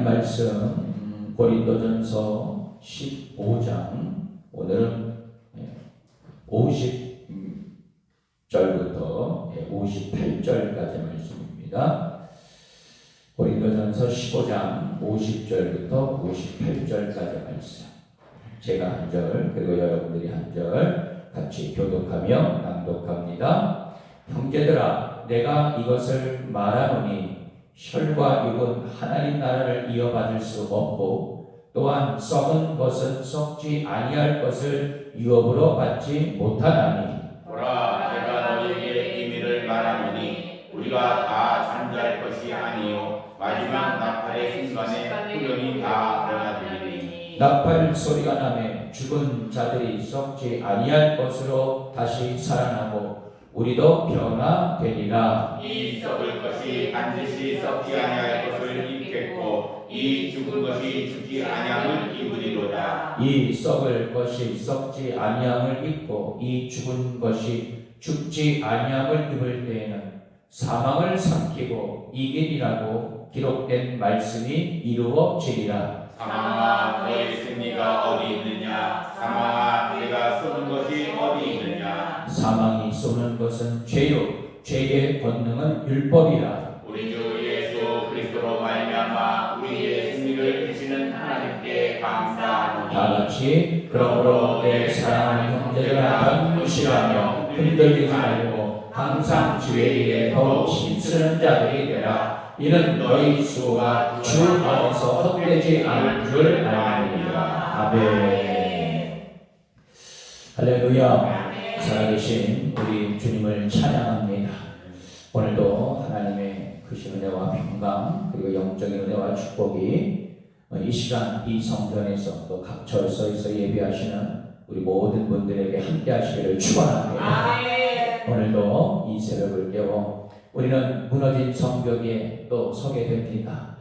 하나님 말씀 고린도전서 15장 오늘은 50절부터 58절까지 말씀입니다. 고린도전서 15장 50절부터 58절까지 말씀. 제가 한 절, 그리고 여러분들이 한 절 같이 교독하며 낭독합니다. 형제들아, 내가 이것을 말하노니 혈과 육은 하나님 나라를 이어받을 수 없고, 또한 썩은 것은 썩지 아니할 것을 유업으로 받지 못하나니. 보라, 내가 너희에게 비밀을 말하노니 우리가 다 잠잘 것이 아니요 마지막 나팔의 순간에 후련히 다 변화되리니. 나팔 소리가 나매 죽은 자들이 썩지 아니할 것으로 다시 살아나고 우리도 변화되리라. 이 썩을 것이 반드시 썩지 아니할 것을 입겠고, 이 죽은 것이 죽지 아니함을 입으리로다. 이 썩을 것이 썩지 아니함을 입고 이 죽은 것이 죽지 아니함을 입을 때에는 사망을 삼키고 이기리라고 기록된 말씀이 이루어지리라. 사망아, 너의 승리가 어디 있느냐? 사망아, 내가 쏘는 것이 어디 있느냐? 사망이 쏘는 것은 죄요, 죄의 권능은 율법이라. 우리 주 예수 그리스도로 말미암아 우리의 승리를 주시는 하나님께 감사하노니. 다 같이 그러므로 내 사랑하는 형제들아, 견고시하며 흔들리지 말고 항상 주의 일에 더욱 힘쓰는 자들이 되라. 이는 너희 수고가 주 안에서 헛되지 않을 줄 알미니라. 아멘. 할렐루야. 살아계신 우리 주님을 찬양합니다. 오늘도 하나님의 크신 은혜와 평강, 그리고 영적인 은혜와 축복이 이 시간 이 성전에서 또 각 절서에서 예배하시는 우리 모든 분들에게 함께 하시기를 축원합니다. 오늘도 이 새벽을 깨워 우리는 무너진 성벽에 또 서게 됩니다.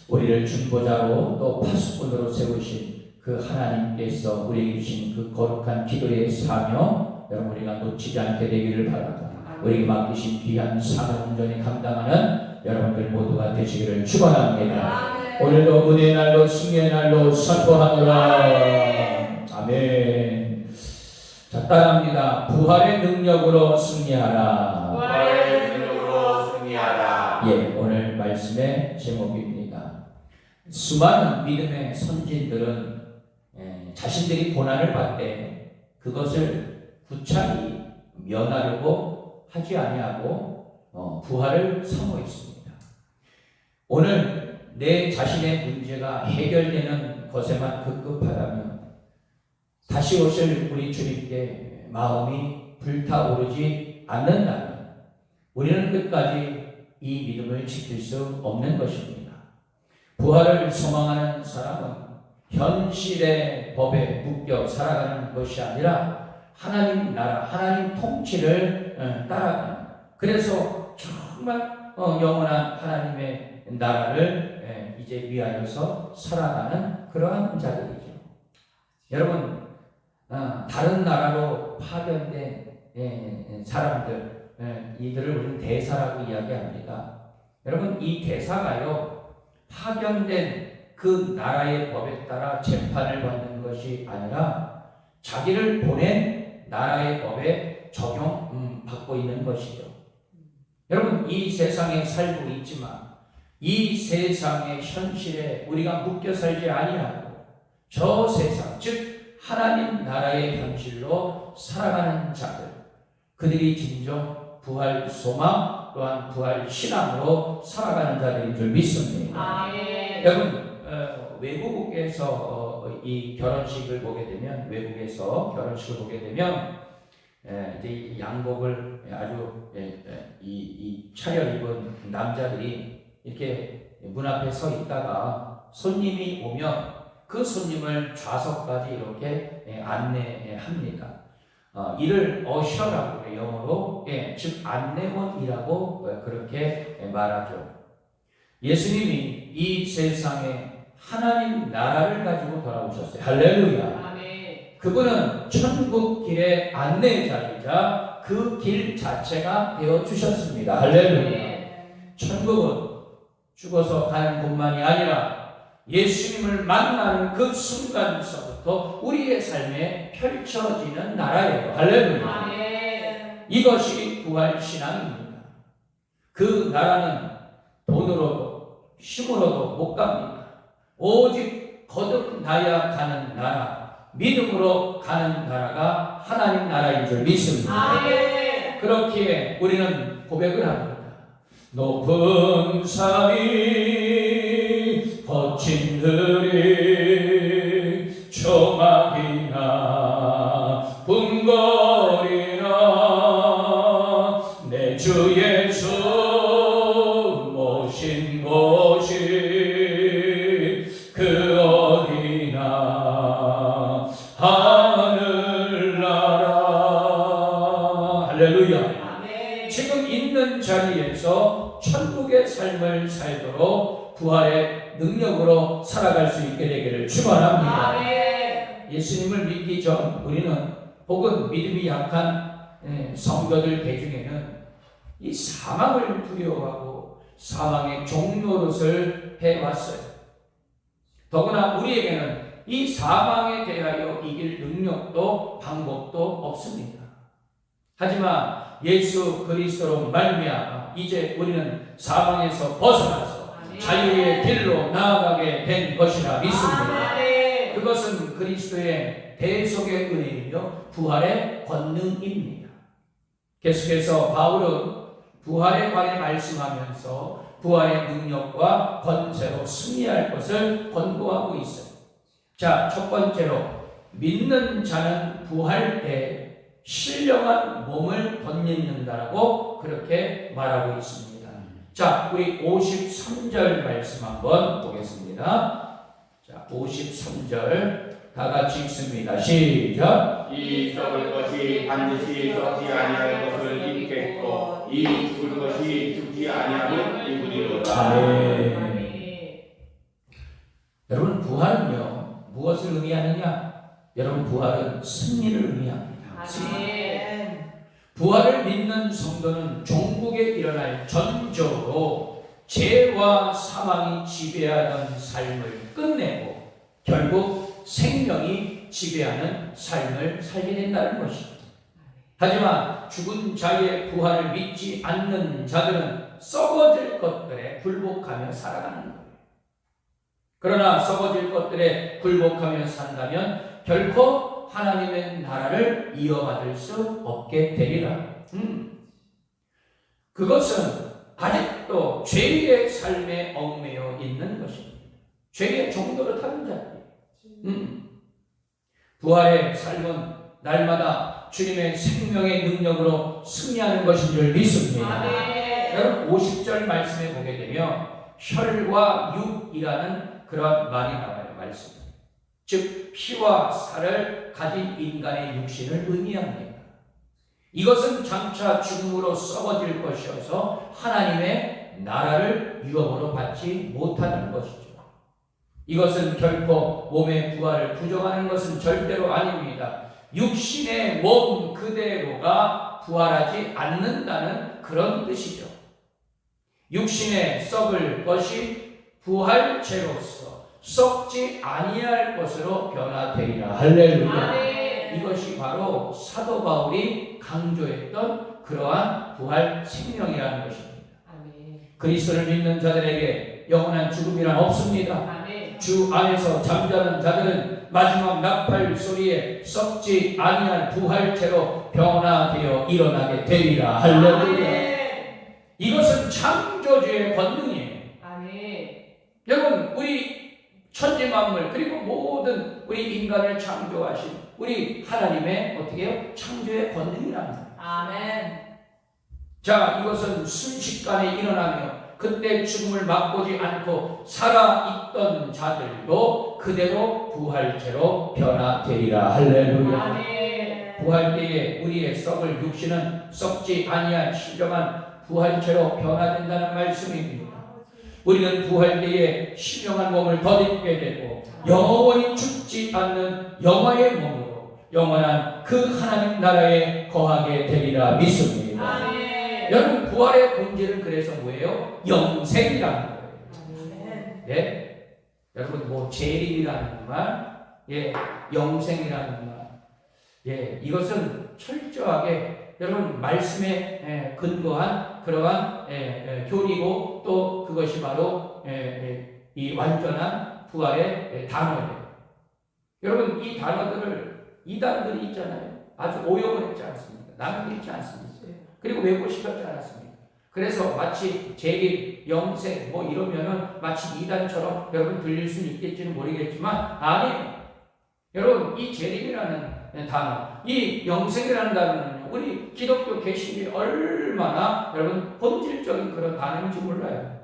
우리를 중보자로 또 파수꾼으로 세우신 그 하나님께서 우리에게 주신 그 거룩한 기도의 사명, 여러분 우리가 놓치지 않게 되기를 바라고, 우리에게 맡기신 귀한 사명 온전히 감당하는 여러분들 모두가 되시기를 축원합니다. 오늘도 은혜의 날로 승리의 날로 선포하노라. 아멘. 자, 따라합니다. 부활의 능력으로 승리하라. 부활의 능력으로 승리하라. 예, 오늘 말씀의 제목입니다. 수많은 믿음의 선진들은 자신들이 고난을 받되 그것을 구차히 면하려고 하지 아니하고 부활을 사모했습니다. 오늘 내 자신의 문제가 해결되는 것에만 급급하다면 다시 오실 우리 주님께 마음이 불타오르지 않는다면 우리는 끝까지 이 믿음을 지킬 수 없는 것입니다. 부활을 소망하는 사람은 현실의 법에 묶여 살아가는 것이 아니라 하나님 나라, 하나님 통치를 따라가는, 그래서 정말 영원한 하나님의 나라를 이제 위하여서 살아가는 그러한 자들이죠. 여러분, 다른 나라로 파견된 사람들, 이들을 우리는 대사라고 이야기합니다. 여러분, 이 대사가요, 파견된 그 나라의 법에 따라 재판을 받는 것이 아니라 자기를 보낸 나라의 법에 적용받고 있는 것이죠. 여러분, 이 세상에 살고 있지만 이 세상의 현실에 우리가 묶여 살지 아니하고 저 세상, 즉 하나님 나라의 현실로 살아가는 자들, 그들이 진정 부활 소망 또한 부활 신앙으로 살아가는 자들인 줄 믿습니다. 여러분, 외국에서 이 결혼식을 보게 되면, 외국에서 결혼식을 보게 되면 이제 이 양복을 아주 이 차려입은 남자들이 이렇게 문 앞에 서 있다가 손님이 오면 그 손님을 좌석까지 이렇게 안내합니다. 이를 어셔라고 영어로 즉 안내원이라고 그렇게 말하죠. 예수님이 이 세상에 하나님 나라를 가지고 돌아오셨어요. 할렐루야. 그분은 천국 길의 안내자이자 그 길 자체가 되어 주셨습니다. 할렐루야. 천국은 죽어서 가는 곳만이 아니라 예수님을 만나는 그 순간서부터 우리의 삶에 펼쳐지는 나라예요. 할렐루야. 아멘. 이것이 부활신앙입니다. 그 나라는 돈으로도 힘으로도 못 갑니다. 오직 거듭나야 가는 나라, 믿음으로 가는 나라가 하나님 나라인 줄 믿습니다. 아멘. 그렇기에 우리는 고백을 합니다. 높은 산이 거친 들이 초막이나 궁궐이나 내 주 예수 모신 곳이 그 어디나 하늘나라. 할렐루야. 아멘. 지금 있는 자리에서 천국의 삶을 살도록 부활의 능력으로 살아갈 수 있게 되기를 축원합니다. 아멘. 예수님을 믿기 전 우리는 혹은 믿음이 약한 성도들 대중에는 이 사망을 두려워하고 사망의 종노릇을 해왔어요. 더구나 우리에게는 이 사망에 대하여 이길 능력도 방법도 없습니다. 하지만 예수 그리스도로 말미암아 이제 우리는 사망에서 벗어나서 자유의 길로 나아가게 된 것이라 믿습니다. 아멘. 그것은 그리스도의 대속의 은혜이며 부활의 권능입니다. 계속해서 바울은 부활에 관해 말씀하면서 부활의 능력과 권세로 승리할 것을 권고하고 있어요. 자, 첫 번째로 믿는 자는 부활 때 신령한 몸을 덧입는다라고 그렇게 말하고 있습니다. 자, 우리 53절 말씀 한번 보겠습니다. 자, 53절 다 같이 읽습니다. 시작. 이 썩을 것이 반드시 썩지 아니할 것을 입겠고 이 죽을 것이 죽지 아니하면 이구리로다. 아멘. 여러분, 부활은요 무엇을 의미하느냐? 여러분, 부활은 승리를 의미합니다. 아멘. 부활을 믿는 성도는 종국에 일어날 전적으로 죄와 사망이 지배하던 삶을 끝내고 결국 생명이 지배하는 삶을 살게 된다는 것입니다. 하지만 죽은 자의 부활을 믿지 않는 자들은 썩어질 것들에 굴복하며 살아가는 거예요. 그러나 썩어질 것들에 굴복하며 산다면 결코 하나님의 나라를 이어받을 수 없게 되리라. 그것은 아직도 죄의 삶에 얽매여 있는 것입니다. 죄의 종도를 타는 자들. 부활의 삶은 날마다 주님의 생명의 능력으로 승리하는 것인 줄 믿습니다. 아멘. 여러분, 50절 말씀에 보게 되면 혈과 육이라는 그런 말이 나와요. 말씀. 즉 피와 살을 가진 인간의 육신을 의미합니다. 이것은 장차 죽음으로 썩어질 것이어서 하나님의 나라를 유업으로 받지 못하는 것이죠. 이것은 결코 몸의 부활을 부정하는 것은 절대로 아닙니다. 육신의 몸 그대로가 부활하지 않는다는 그런 뜻이죠. 육신의 썩을 것이 부활체로서 썩지 아니할 것으로 변화되리라. 할렐루야. 아멘. 이것이 바로 사도 바울이 강조했던 그러한 부활 생명이라는 것입니다. 아멘. 그리스도를 믿는 자들에게 영원한 죽음이란 없습니다. 아멘. 주 안에서 잠자는 자들은 마지막 나팔 소리에 썩지 아니할 부활체로 변화되어 일어나게 되리라. 할렐루야. 아멘. 이것은 창조주의 권능이에요. 아멘. 여러분, 우리 천지 만물 그리고 모든 우리 인간을 창조하신 우리 하나님의 어떻게 해요? 창조의 권능이랍니다. 아멘. 자, 이것은 순식간에 일어나며 그때 죽음을 맛보지 않고 살아있던 자들도 그대로 부활체로 변화되리라. 할렐루야. 아멘. 부활 때에 우리의 썩을 육신은 썩지 아니한 신령한 부활체로 변화된다는 말씀입니다. 우리는 부활 때에 신령한 몸을 덧입게 되고 영원히 죽지 않는 영화의 몸으로 영원한 그 하나님 나라에 거하게 되리라 믿습니다. 아멘. 여러분, 부활의 본질은 그래서 뭐예요? 영생이라는 거예요. 아멘. 네? 여러분 뭐 재림이라는 말, 예, 영생이라는 말, 예, 이것은 철저하게 여러분 말씀에 근거한 그러한 교리고 또 그것이 바로 이 완전한 부활의 단어예요. 여러분 이 단어들을 이단들이 있잖아요. 아주 오용을 했지 않습니까? 남기지 않습니까? 그리고 왜곡시켰지 않았습니까? 그래서 마치 재림, 영생 뭐 이러면은 마치 이단처럼 여러분 들릴 수는 있겠지는 모르겠지만 아니, 여러분 이 재림이라는 단어, 이 영생이라는 단어는 우리 기독교 개신이 얼마나 여러분 본질적인 그런 단어인지 몰라요.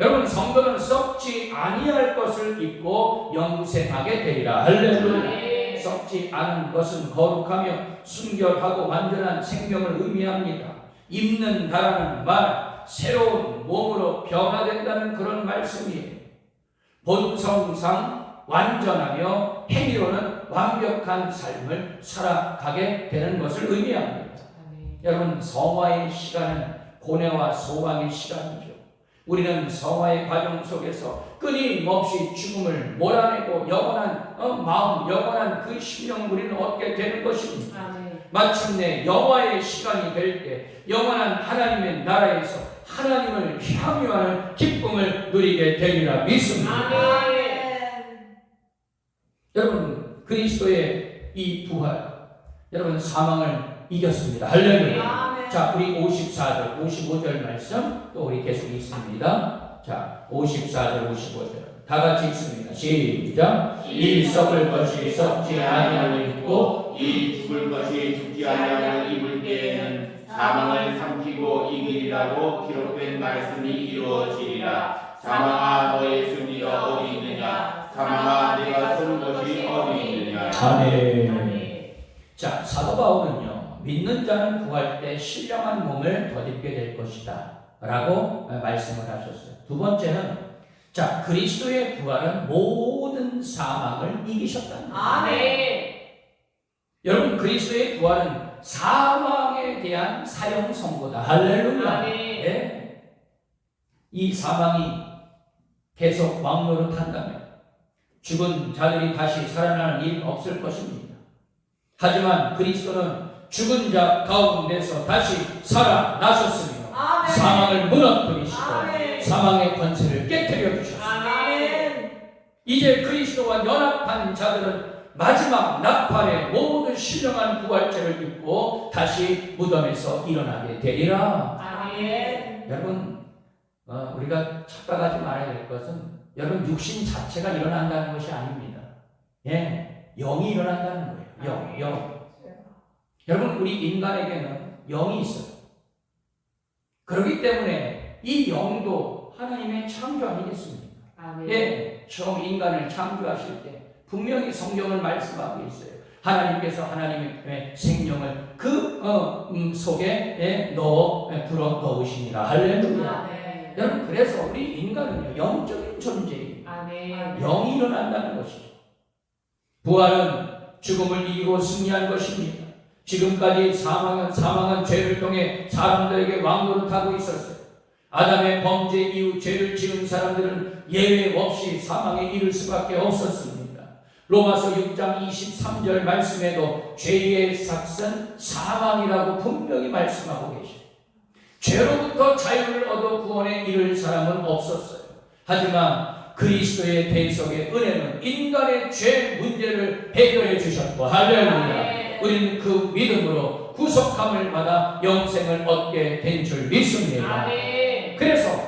여러분 성도는 썩지 아니할 것을 입고 영생하게 되리라. 할렐루야. 썩지 않은 것은 거룩하며 순결하고 완전한 생명을 의미합니다. 입는다라는 말, 새로운 몸으로 변화된다는 그런 말씀이에요. 본성상 완전하며 행위로는 완벽한 삶을 살아가게 되는 것을 의미합니다. 여러분 성화의 시간은 고뇌와 소망의 시간이죠. 우리는 성화의 과정 속에서 끊임없이 죽음을 몰아내고 영원한 마음, 영원한 그 심령을 우리는 얻게 되는 것입니다. 마침내 영화의 시간이 될 때 영원한 하나님의 나라에서 하나님을 향유하는 기쁨을 누리게 되리라 믿습니다. 여러분 그리스도의 이 부활, 여러분 사망을 이겼습니다. 할렐루야. 자, 우리 54절, 55절 말씀 또 우리 계속 읽습니다. 자, 54절, 55절 다 같이 읽습니다. 시작. 이 썩을 것이 썩지 아니함을 입고 이 죽을 것이 죽지 아니함을 입을 때에는 사망을 삼키고 이기리라고 기록된 말씀이 이루어지리라. 사망아 너의 승리가 어디 있느냐? 사망아 내가 쏘는 것이 어디 있느냐? 아멘. 자, 사도 바울은요 믿는 자는 구할 때 신령한 몸을 덧입게 될 것이다 라고 말씀을 하셨어요. 두 번째는 자, 그리스도의 부활은 모든 사망을 이기셨다는 거예요. 아멘. 여러분 그리스도의 부활은 사망에 대한 사형 선고다. 할렐루야. 아멘. 네. 이 사망이 계속 왕노릇한다면 죽은 자들이 다시 살아나는 일은 없을 것입니다. 하지만 그리스도는 죽은 자 가운데서 다시 살아나셨으며 아멘. 사망을 무너뜨리시고 아멘. 사망의 권세를 깨뜨려 주셨습니다. 아멘. 이제 그리스도와 연합한 자들은 마지막 나팔의 모든 신령한 부활체를 입고 다시 무덤에서 일어나게 되리라. 아멘. 여러분 우리가 착각하지 말아야 될 것은 여러분 육신 자체가 일어난다는 것이 아닙니다. 예, 영이 일어난다는 거예요. 영. 여러분 우리 인간에게는 영이 있어요. 그렇기 때문에 이 영도 하나님의 창조 아니겠습니까? 아멘. 예, 처음 인간을 창조하실 때 분명히 성경을 말씀하고 있어요. 하나님께서 하나님의 생명을 그 속에 불어 넣으시니라. 할렐루야. 아멘. 여러분 그래서 우리 인간은요 영적인 존재예요. 아멘. 영이 일어난다는 것이죠. 부활은 죽음을 이기고 승리한 것입니다. 지금까지 사망은 죄를 통해 사람들에게 왕노릇하고 있었어요. 아담의 범죄 이후 죄를 지은 사람들은 예외 없이 사망에 이를 수밖에 없었습니다. 로마서 6장 23절 말씀에도 죄의 삭은 사망이라고 분명히 말씀하고 계시죠. 죄로부터 자유를 얻어 구원에 이를 사람은 없었어요. 하지만 그리스도의 대속의 은혜는 인간의 죄 문제를 해결해 주셨고 할렐루야. 우리는 그 믿음으로 구속함을 받아 영생을 얻게 된 줄 믿습니다. 아멘. 그래서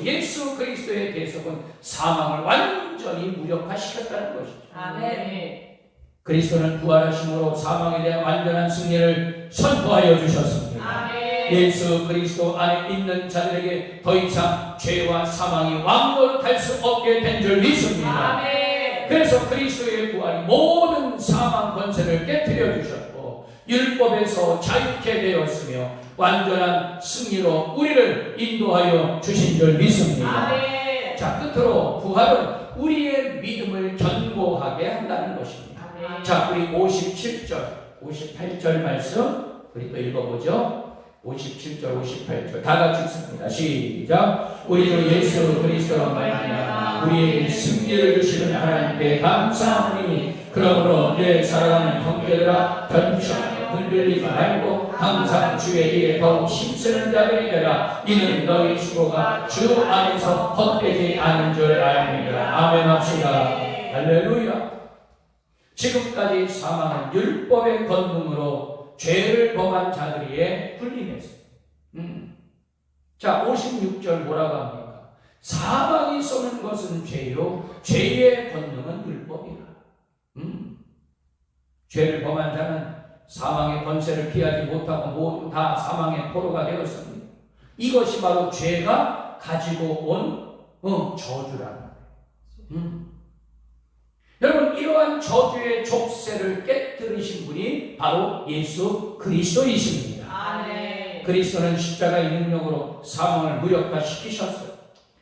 예수 그리스도의 대속은 사망을 완전히 무력화시켰다는 것이죠. 아멘. 그리스도는 부활하심으로 사망에 대한 완전한 승리를 선포하여 주셨습니다. 아멘. 예수 그리스도 안에 있는 자들에게 더 이상 죄와 사망이 왕노릇할 수 없게 된 줄 믿습니다. 아멘. 그래서 그리스도의 부활이 모든 사망 권세를 깨뜨려 주셨고 율법에서 자유케 되었으며 완전한 승리로 우리를 인도하여 주신 줄 믿습니다. 아멘. 자, 끝으로 부활은 우리의 믿음을 견고하게 한다는 것입니다. 아멘. 자, 우리 57절, 58절 말씀 우리 또 읽어보죠. 57절 58절 다 같이 읽습니다. 시작. 우리 주 예수 그리스도로 말미암아 우리에게 승리를 주시는 하나님께 감사하니 그러므로 내 사랑하는 형제들아 변심하며 흔들리지 말고 항상 주의 일에 더욱 힘쓰는 자들이 되라. 이는 너희 수고가 주 안에서 헛되지 않은 줄 압니다. 아멘 합시다. 할렐루야. 지금까지 사망은 율법의 권능으로 죄를 범한 자들이에 군림했어요. 자, 56절 뭐라고 합니까? 사망이 쏘는 것은 죄요 죄의 권능은 율법이라. 죄를 범한 자는 사망의 권세를 피하지 못하고 모두 다 사망의 포로가 되었습니다. 이것이 바로 죄가 가지고 온 저주라는 거예요. 여러분, 이러한 저주의 족쇄를 깨뜨리신 분이 바로 예수 그리스도이십니다. 아멘. 그리스도는 십자가의 능력으로 사망을 무력화시키셨어요.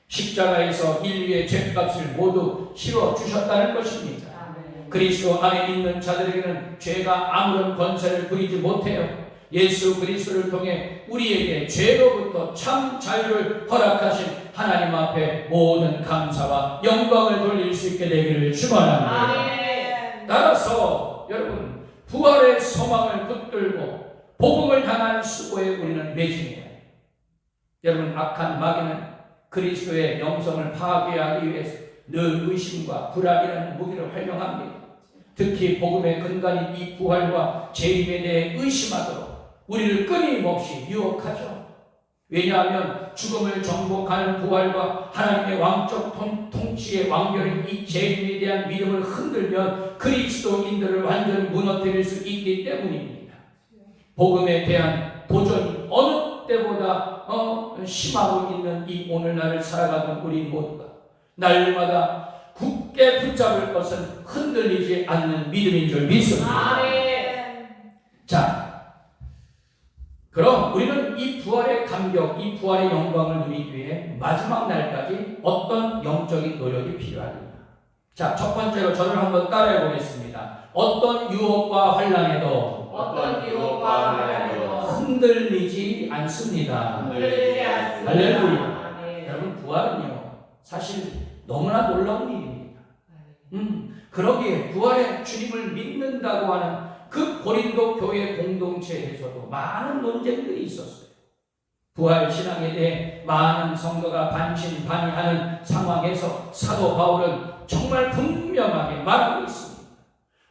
십자가에서 인류의 죄값을 모두 치러 주셨다는 것입니다. 아멘. 그리스도 안에 있는 자들에게는 죄가 아무런 권세를 부리지 못해요. 예수 그리스도를 통해 우리에게 죄로부터 참 자유를 허락하신 하나님 앞에 모든 감사와 영광을 돌릴 수 있게 되기를 축원합니다. 아멘. 따라서 여러분, 부활의 소망을 붙들고 복음을 향한 수고에 우리는 매진해야 해요. 여러분, 악한 마귀는 그리스도의 영성을 파괴하기 위해서 늘 의심과 불안이라는 무기를 활용합니다. 특히 복음의 근간인 이 부활과 재림에 대해 의심하도록 우리를 끊임없이 유혹하죠. 왜냐하면 죽음을 정복하는 부활과 하나님의 왕적 통치의 완결인 이 재림에 대한 믿음을 흔들면 그리스도인들을 완전히 무너뜨릴 수 있기 때문입니다. 복음에 대한 도전이 어느 때보다 심하고 있는 이 오늘날을 살아가는 우리 모두가 날마다 굳게 붙잡을 것은 흔들리지 않는 믿음인 줄 믿습니다. 아멘. 자, 그럼 우리는 이 부활의 감격, 이 부활의 영광을 누리기 위해 마지막 날까지 어떤 영적인 노력이 필요합니다. 자, 첫 번째로 저를 한번 따라해 보겠습니다. 어떤 유혹과 환난에도 흔들리지 않습니다. 흔들리지 않습니다. 할렐루야. 아멘. 여러분, 부활은요 사실 너무나 놀라운 일입니다. 그러기에 부활의 주님을 믿는다고 하는 그 고린도 교회 공동체에서도 많은 논쟁들이 있었어요. 부활 신앙에 대해 많은 성도가 반신반의하는 상황에서 사도 바울은 정말 분명하게 말하고 있습니다.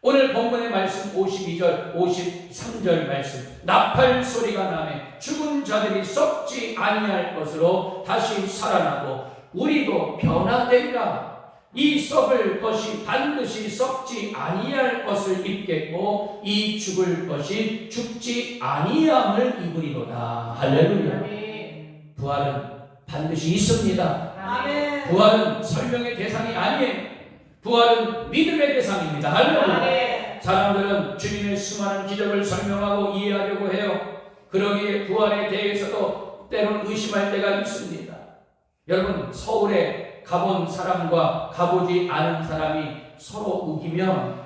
오늘 본문의 말씀 52절, 53절 말씀, 나팔 소리가 나매 죽은 자들이 썩지 아니할 것으로 다시 살아나고 우리도 변화되리라. 이 썩을 것이 반드시 썩지 아니할 것을 입겠고 이 죽을 것이 죽지 아니함을 입으리로다. 할렐루야. 아멘. 부활은 반드시 있습니다. 아멘. 부활은 설명의 대상이 아니에요. 부활은 믿음의 대상입니다. 할렐루야. 아멘. 사람들은 주님의 수많은 기적을 설명하고 이해하려고 해요. 그러기에 부활에 대해서도 때론 의심할 때가 있습니다. 여러분, 서울에 가본 사람과 가보지 않은 사람이 서로 우기면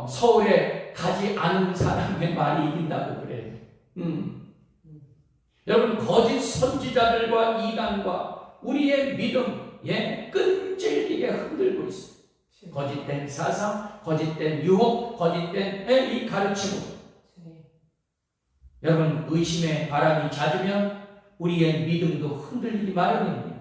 서울에 가지 않은 사람의 말이 이긴다고 그래요. 여러분, 거짓 선지자들과 이단과 우리의 믿음 끈질기게 흔들고 있어요. 거짓된 사상, 거짓된 유혹, 거짓된 이 가르침. 여러분, 의심의 바람이 잦으면 우리의 믿음도 흔들리기 마련입니다.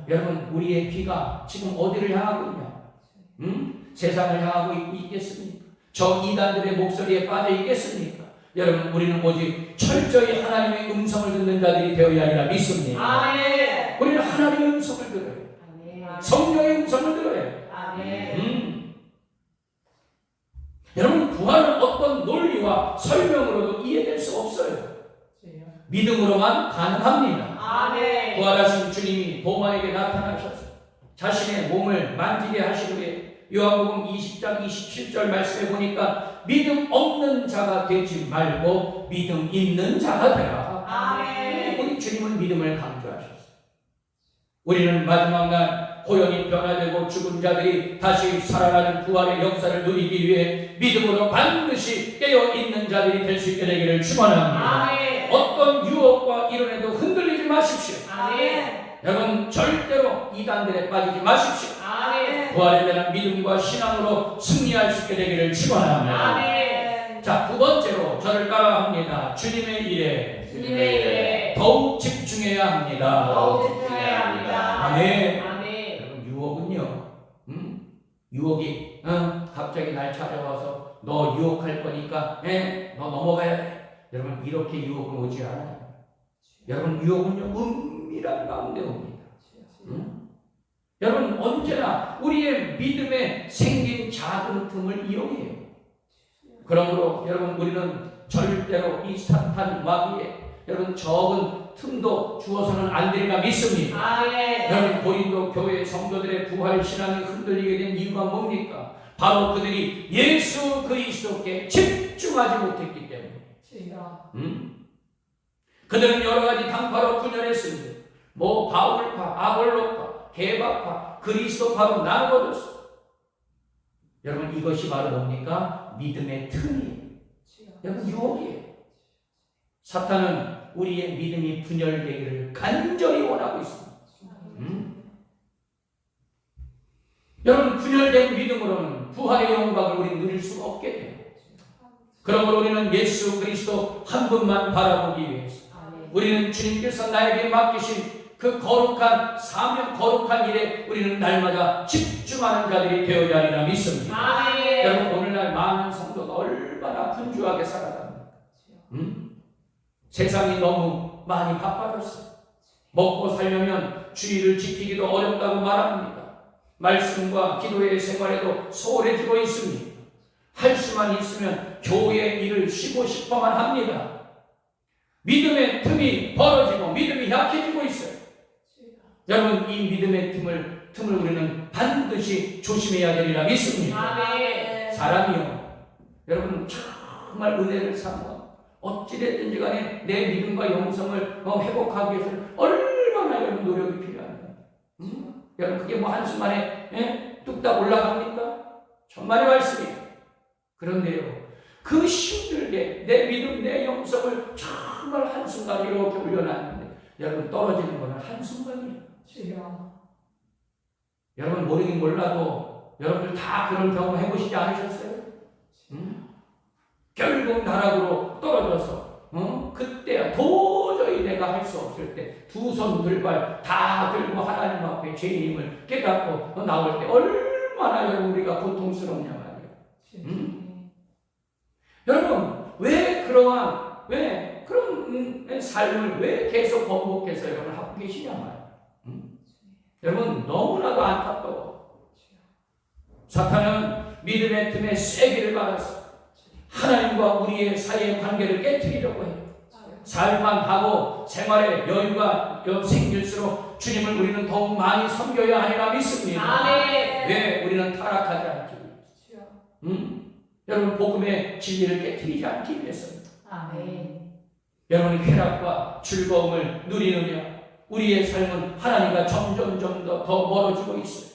여러분, 우리의 귀가 지금 어디를 향하고 있냐? 세상을 향하고 있겠습니까? 저 이단들의 목소리에 빠져 있겠습니까? 여러분, 우리는 오직 철저히 하나님의 음성을 듣는 자들이 되어야 하리라 믿습니다. 아멘. 우리는 하나님의 음성을 들어요. 아멘. 성령의 음성을 들어요. 아멘. 여러분, 부활은 어떤 논리와 설명으로도 이해될 수 없어요. 믿음으로만 가능합니다. 아멘. 부활하신 주님이 도마에게 나타나셔서 자신의 몸을 만지게 하신 후에 요한복음 20장 27절 말씀에 보니까 믿음 없는 자가 되지 말고 믿음 있는 자가 되라. 아멘. 우리 주님은 믿음을 강조하셨어요. 우리는 마지막 날 호연이 변화되고 죽은 자들이 다시 살아나는 부활의 역사를 누리기 위해 믿음으로 반드시 깨어있는 자들이 될 수 있게 되기를 축원합니다. 아멘. 어떤 이단들에 빠지지 마십시오. 아멘. 부활에 대한 믿음과 신앙으로 승리할 수 있게 되기를 축원합니다. 아멘. 자, 두 번째로 저를 따라합니다. 주님의 일에 주님의 일에 더욱 집중해야 합니다. 더욱 집중해야 합니다. 아멘. 아멘. 여러분, 유혹은요, 유혹이 갑자기 날 찾아와서 너 유혹할 거니까 너 넘어가야 돼. 여러분, 이렇게 유혹은 오지 않아요. 여러분, 유혹은요 은밀한 가운데 옵니다. 여러분, 언제나 우리의 믿음에 생긴 작은 틈을 이용해요. 그러므로 여러분, 우리는 절대로 이 사탄 마귀에 여러분 적은 틈도 주어서는 안 되리라 믿습니다. 아멘. 여러분, 고린도 교회 성도들의 부활 신앙이 흔들리게 된 이유가 뭡니까? 바로 그들이 예수 그리스도께 집중하지 못했기 때문에. 그들은 여러 가지 당파로 분열했습니다. 뭐 바울파, 아볼로파, 게바파, 그리스도파로 나누어졌어. 여러분, 이것이 바로 뭡니까? 믿음의 틈이에요. 여러분, 유혹이에요. 사탄은 우리의 믿음이 분열되기를 간절히 원하고 있습니다. 여러분, 분열된 믿음으로는 부활의 영광을 우리 누릴 수 없게 돼요. 그러므로 우리는 예수 그리스도 한 분만 바라보기 위해서 우리는 주님께서 나에게 맡기신 그 거룩한 사명, 거룩한 일에 우리는 날마다 집중하는 자들이 되어야 하리라 믿습니다. 아멘. 여러분, 오늘날 많은 성도가 얼마나 분주하게 살아갑니까? 세상이 너무 많이 바빠졌어요. 먹고 살려면 주의를 지키기도 어렵다고 말합니다. 말씀과 기도의 생활에도 소홀해지고 있습니다. 할 수만 있으면 교회 일을 쉬고 싶어만 합니다. 믿음의 틈이 벌어지고 믿음이 약해지고 있어요. 여러분, 이 믿음의 틈을 우리는 반드시 조심해야 되리라 믿습니다. 아멘. 사람이요, 여러분, 정말 은혜를 삼아 어찌됐든지 간에 내 믿음과 영성을 회복하기 위해서는 얼마나 여러분 노력이 필요합니다. 여러분, 그게 뭐 한순간에 뚝딱 올라갑니까? 천만의 말씀이에요. 그런데요, 그 힘들게 내 믿음, 내 영성을 정말 한순간에 이렇게 올려놨는데 여러분, 떨어지는 것은 한순간이에요. 여러분, 모르긴 몰라도 여러분들 다 그런 경험 해보시지 않으셨어요? 결국 나락으로 떨어져서 그때 도저히 내가 할 수 없을 때 두 손 둘발 다 들고 하나님 앞에 죄인임을 깨닫고 나올 때 얼마나 여러분 우리가 고통스럽냐 말이에요. 여러분, 왜 그런 삶을 왜 계속 번복해서 여러분 하고 계시냐 말이에요. 여러분, 너무나도 안타까워. 사탄은 믿음의 틈에 쐐기를 박아서 하나님과 우리의 사이의 관계를 깨뜨리려고 해요. 살만 하고 생활에 여유가 생길수록 주님을 우리는 더욱 많이 섬겨야 하리라 믿습니다. 아멘. 왜 우리는 타락하지 않기 위해서? 여러분, 복음의 진리를 깨뜨리지 않기 위해서입니다. 아멘. 여러분이 쾌락과 즐거움을 누리느냐 우리의 삶은 하나님과 점점 더 멀어지고 있어요.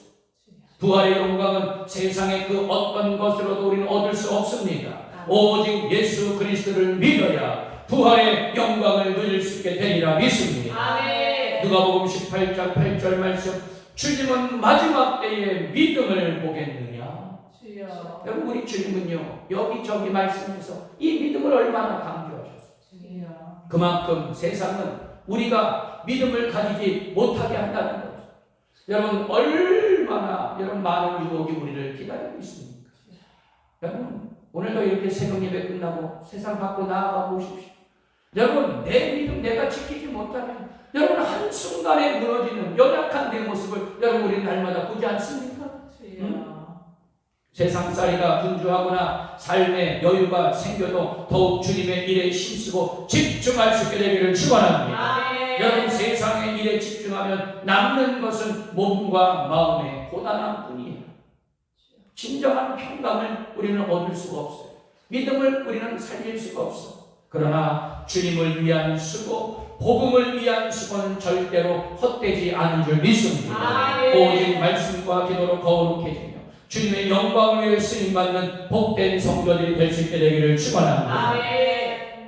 부활의 영광은 세상의 그 어떤 것으로도 우리는 얻을 수 없습니다. 오직 예수 그리스도를 믿어야 부활의 영광을 누릴 수 있게 되리라 믿습니다. 아멘. 누가복음 18장 8절 말씀, 주님은 마지막 때에 믿음을 보겠느냐? 주여. 여러분, 우리 주님은요 여기저기 말씀에서 이 믿음을 얼마나 강조하셨어요. 주여. 그만큼 세상은 우리가 믿음을 가지지 못하게 한다는 거죠. 여러분, 얼마나 많은 유혹이 우리를 기다리고 있습니까? 여러분, 오늘도 이렇게 새벽 예배 끝나고 세상 밖으로 나아가 보십시오. 여러분, 내 믿음 내가 지키지 못하면 여러분 한순간에 무너지는 연약한 내 모습을 여러분 우리 날마다 보지 않습니까? 세상살이가 분주하거나 삶의 여유가 생겨도 더욱 주님의 일에 힘쓰고 집중할 수 있게 되기를 축원합니다. 여러분, 세상의 일에 집중하면 남는 것은 몸과 마음의 고단함 뿐이에요. 진정한 평강을 우리는 얻을 수가 없어요. 믿음을 우리는 살릴 수가 없어. 그러나 주님을 위한 수고, 복음을 위한 수고는 절대로 헛되지 않은 줄 믿습니다. 오직 말씀과 기도로 거룩해지며 주님의 영광을 위해 쓰임받는 복된 성도들이 될 수 있게 되기를 축원합니다.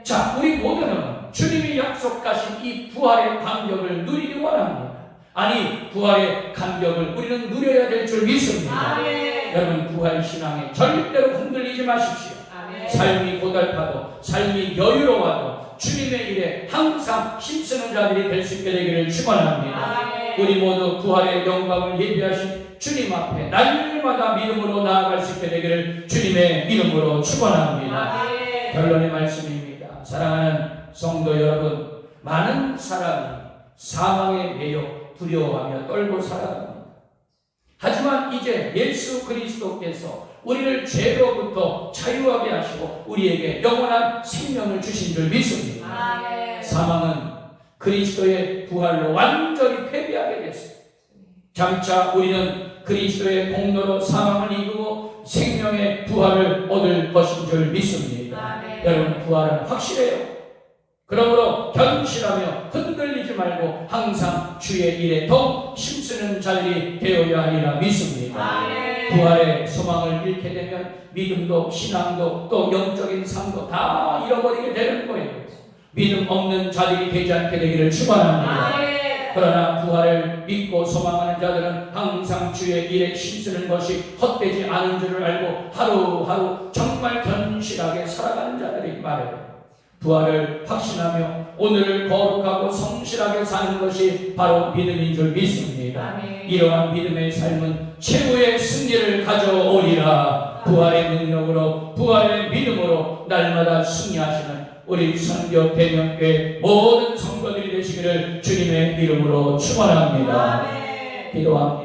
자, 우리 모두는 주님이 약속하신 이 부활의 감격을 누리기 원합니다. 아니 부활의 감격을 우리는 누려야 될 줄 믿습니다. 아멘. 여러분 부활 신앙에 절대로 흔들리지 마십시오. 아멘. 삶이 고달파도 삶이 여유로워도 주님의 일에 항상 힘쓰는 자들이 될 수 있게 되기를 축원합니다. 아멘. 우리 모두 부활의 영광을 예비하신 주님 앞에 날마다 믿음으로 나아갈 수 있게 되기를 주님의 이름으로 축원합니다. 아멘. 결론의 말씀입니다. 사랑하는 성도 여러분, 많은 사람이 사망에 매여 두려워하며 떨고 살아갑니다. 하지만 이제 예수 그리스도께서 우리를 죄로부터 자유하게 하시고 우리에게 영원한 생명을 주신 줄 믿습니다. 아멘. 사망은 그리스도의 부활로 완전히 패배하게 됐습니다. 장차 우리는 그리스도의 공로로 사망을 이기고 생명의 부활을 얻을 것인 줄 믿습니다. 아멘. 여러분 부활은 확실해요. 그러므로 견실하며 흔들리지 말고 항상 주의 일에 더 힘쓰는 자들이 되어야 하리라 믿습니다. 아멘. 부활의 소망을 잃게 되면 믿음도 신앙도 또 영적인 삶도 다 잃어버리게 되는 거예요. 믿음 없는 자들이 되지 않게 되기를 축원합니다. 아멘. 그러나 부활을 믿고 소망하는 자들은 항상 주의 일에 힘쓰는 것이 헛되지 않은 줄을 알고 하루하루 정말 견실하게 살아가는 자들이 말해요. 부활을 확신하며 오늘을 거룩하고 성실하게 사는 것이 바로 믿음인 줄 믿습니다. 아멘. 이러한 믿음의 삶은 최후의 승리를 가져오리라. 부활의 능력으로 부활의 믿음으로 날마다 승리하시는 우리 선교 대명교회 모든 성도들이 되시기를 주님의 이름으로 축원합니다. 아멘. 기도합니다.